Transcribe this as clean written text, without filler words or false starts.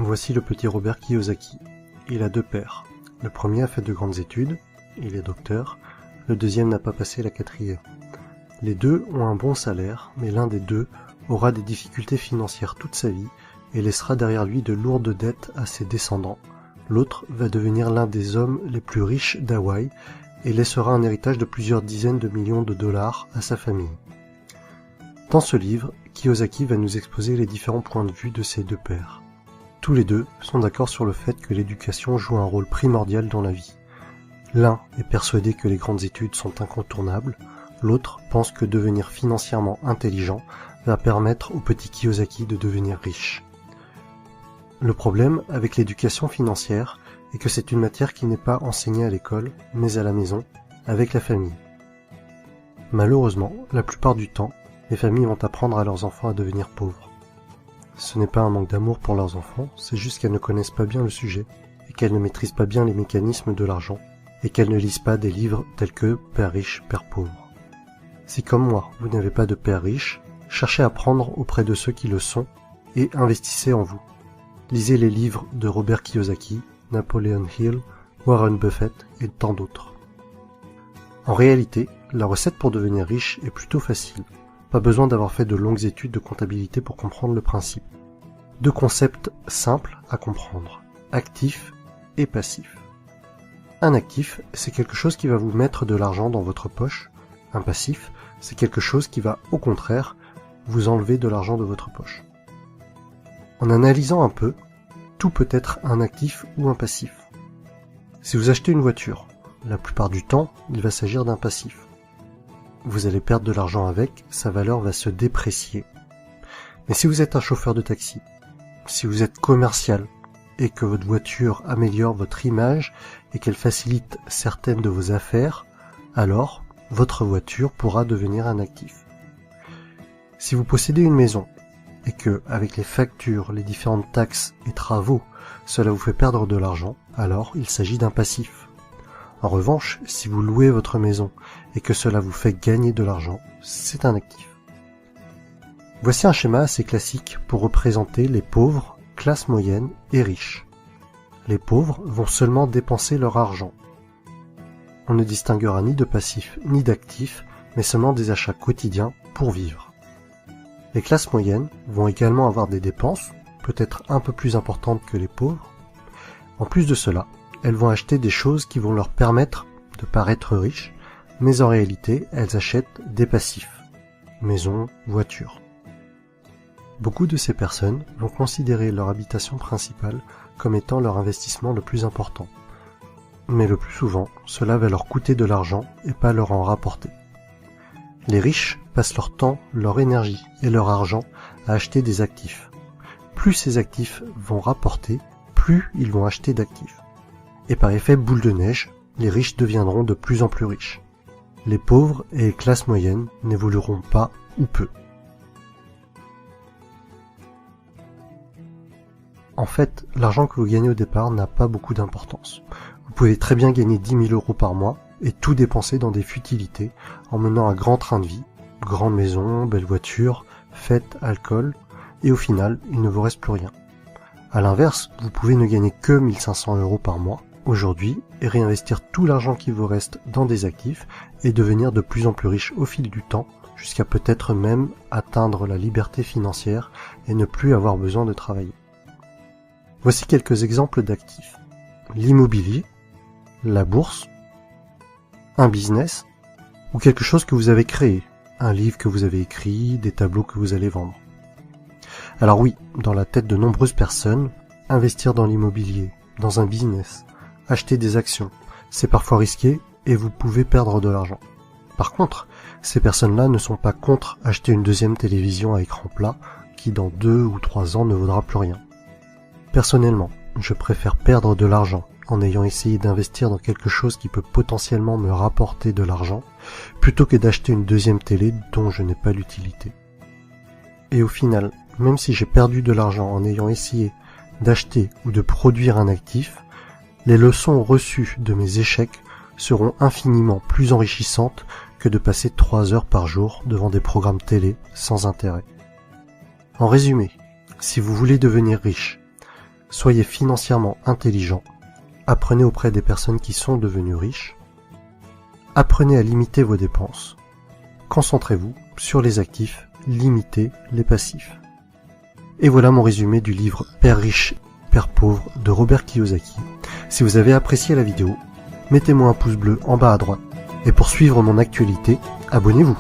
Voici le petit Robert Kiyosaki. Il a deux pères. Le premier a fait de grandes études, il est docteur, le deuxième n'a pas passé la quatrième. Les deux ont un bon salaire, mais l'un des deux aura des difficultés financières toute sa vie et laissera derrière lui de lourdes dettes à ses descendants. L'autre va devenir l'un des hommes les plus riches d'Hawaï et laissera un héritage de plusieurs dizaines de millions de dollars à sa famille. Dans ce livre, Kiyosaki va nous exposer les différents points de vue de ces deux pères. Tous les deux sont d'accord sur le fait que l'éducation joue un rôle primordial dans la vie. L'un est persuadé que les grandes études sont incontournables, l'autre pense que devenir financièrement intelligent va permettre au petit Kiyosaki de devenir riche. Le problème avec l'éducation financière est que c'est une matière qui n'est pas enseignée à l'école, mais à la maison, avec la famille. Malheureusement, la plupart du temps, les familles vont apprendre à leurs enfants à devenir pauvres. Ce n'est pas un manque d'amour pour leurs enfants, c'est juste qu'elles ne connaissent pas bien le sujet, et qu'elles ne maîtrisent pas bien les mécanismes de l'argent, et qu'elles ne lisent pas des livres tels que « Père riche, Père pauvre ». Si comme moi, vous n'avez pas de père riche, cherchez à apprendre auprès de ceux qui le sont, et investissez en vous. Lisez les livres de Robert Kiyosaki, Napoleon Hill, Warren Buffett et tant d'autres. En réalité, la recette pour devenir riche est plutôt facile. Pas besoin d'avoir fait de longues études de comptabilité pour comprendre le principe. Deux concepts simples à comprendre, actif et passif. Un actif, c'est quelque chose qui va vous mettre de l'argent dans votre poche. Un passif, c'est quelque chose qui va, au contraire, vous enlever de l'argent de votre poche. En analysant un peu, tout peut être un actif ou un passif. Si vous achetez une voiture, la plupart du temps, il va s'agir d'un passif. Vous allez perdre de l'argent avec, sa valeur va se déprécier. Mais si vous êtes un chauffeur de taxi, si vous êtes commercial, et que votre voiture améliore votre image et qu'elle facilite certaines de vos affaires, alors votre voiture pourra devenir un actif. Si vous possédez une maison, et que, avec les factures, les différentes taxes et travaux, cela vous fait perdre de l'argent, alors il s'agit d'un passif. En revanche, si vous louez votre maison et que cela vous fait gagner de l'argent, c'est un actif. Voici un schéma assez classique pour représenter les pauvres, classe moyenne et riches. Les pauvres vont seulement dépenser leur argent. On ne distinguera ni de passif ni d'actif, mais seulement des achats quotidiens pour vivre. Les classes moyennes vont également avoir des dépenses, peut-être un peu plus importantes que les pauvres. En plus de cela, elles vont acheter des choses qui vont leur permettre de paraître riches, mais en réalité, elles achètent des passifs. Maison, voiture. Beaucoup de ces personnes vont considérer leur habitation principale comme étant leur investissement le plus important. Mais le plus souvent, cela va leur coûter de l'argent et pas leur en rapporter. Les riches passent leur temps, leur énergie et leur argent à acheter des actifs. Plus ces actifs vont rapporter, plus ils vont acheter d'actifs. Et par effet boule de neige, les riches deviendront de plus en plus riches. Les pauvres et les classes moyennes n'évolueront pas ou peu. En fait, l'argent que vous gagnez au départ n'a pas beaucoup d'importance. Vous pouvez très bien gagner 10 000 € par mois et tout dépenser dans des futilités en menant un grand train de vie, grande maison, belle voiture, fêtes, alcool, et au final, il ne vous reste plus rien. À l'inverse, vous pouvez ne gagner que 1 500 € par mois aujourd'hui et réinvestir tout l'argent qui vous reste dans des actifs et devenir de plus en plus riche au fil du temps, jusqu'à peut-être même atteindre la liberté financière et ne plus avoir besoin de travailler. Voici quelques exemples d'actifs. L'immobilier, la bourse, un business ou quelque chose que vous avez créé, un livre que vous avez écrit, des tableaux que vous allez vendre. Alors oui, dans la tête de nombreuses personnes, investir dans l'immobilier, dans un business, acheter des actions, c'est parfois risqué et vous pouvez perdre de l'argent. Par contre, ces personnes-là ne sont pas contre acheter une deuxième télévision à écran plat qui dans 2 ou 3 ans ne vaudra plus rien. Personnellement, je préfère perdre de l'argent en ayant essayé d'investir dans quelque chose qui peut potentiellement me rapporter de l'argent, plutôt que d'acheter une deuxième télé dont je n'ai pas l'utilité. Et au final, même si j'ai perdu de l'argent en ayant essayé d'acheter ou de produire un actif, les leçons reçues de mes échecs seront infiniment plus enrichissantes que de passer 3 heures par jour devant des programmes télé sans intérêt. En résumé, si vous voulez devenir riche, Soyez financièrement intelligent. Apprenez auprès des personnes qui sont devenues riches. Apprenez à limiter vos dépenses. Concentrez-vous sur les actifs, limitez les passifs. Et voilà mon résumé du livre Père riche, Père pauvre de Robert Kiyosaki. Si vous avez apprécié la vidéo, mettez-moi un pouce bleu en bas à droite. Et pour suivre mon actualité, abonnez-vous.